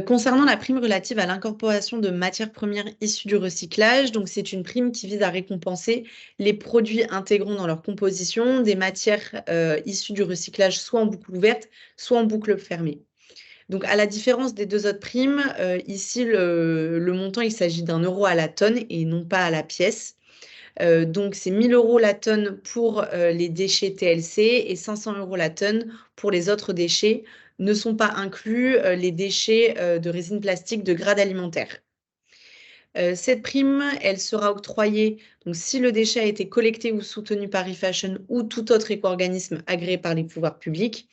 Concernant la prime relative à l'incorporation de matières premières issues du recyclage, donc c'est une prime qui vise à récompenser les produits intégrant dans leur composition des matières issues du recyclage, soit en boucle ouverte, soit en boucle fermée. Donc, à la différence des deux autres primes, ici, le montant, il s'agit d'1 € à la tonne et non pas à la pièce. Donc, c'est 1 000 € la tonne pour les déchets TLC et 500 € la tonne pour les autres déchets. Ne sont pas inclus les déchets de résine plastique de grade alimentaire. Cette prime, elle sera octroyée donc, si le déchet a été collecté ou soutenu par eFashion ou tout autre éco-organisme agréé par les pouvoirs publics.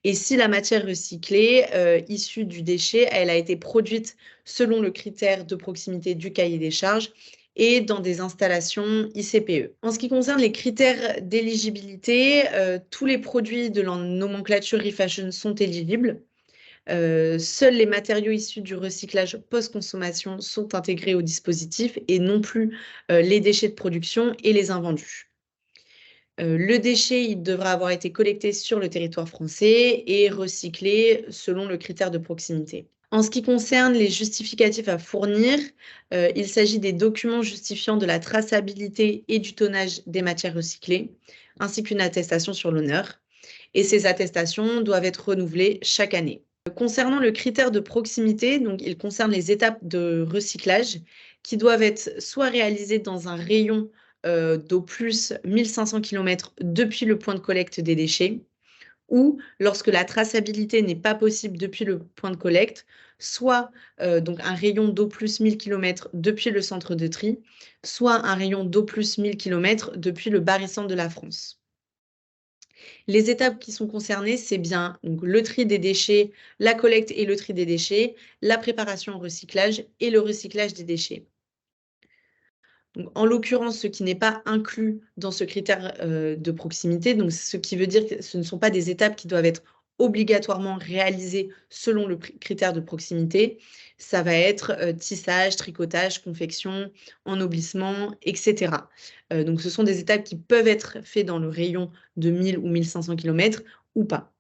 Et si la matière recyclée issue du déchet, elle a été produite selon le critère de proximité du cahier des charges et dans des installations ICPE. En ce qui concerne les critères d'éligibilité, tous les produits de la nomenclature eFashion sont éligibles. Seuls les matériaux issus du recyclage post-consommation sont intégrés au dispositif et non plus les déchets de production et les invendus. Le déchet, il devra avoir été collecté sur le territoire français et recyclé selon le critère de proximité. En ce qui concerne les justificatifs à fournir, il s'agit des documents justifiant de la traçabilité et du tonnage des matières recyclées, ainsi qu'une attestation sur l'honneur. Et ces attestations doivent être renouvelées chaque année. Concernant le critère de proximité, donc il concerne les étapes de recyclage qui doivent être soit réalisées dans un rayon d'au plus 1500 km depuis le point de collecte des déchets, ou lorsque la traçabilité n'est pas possible depuis le point de collecte, soit donc un rayon d'au plus 1000 km depuis le centre de tri, soit un rayon d'au plus 1000 km depuis le barycentre de la France. Les étapes qui sont concernées, c'est bien donc, le tri des déchets, la collecte et le tri des déchets, la préparation au recyclage et le recyclage des déchets. Donc, en l'occurrence, ce qui n'est pas inclus dans ce critère de proximité, donc ce qui veut dire que ce ne sont pas des étapes qui doivent être obligatoirement réalisées selon le critère de proximité. Ça va être tissage, tricotage, confection, ennoblissement, etc. Donc, ce sont des étapes qui peuvent être faites dans le rayon de 1000 ou 1500 km ou pas.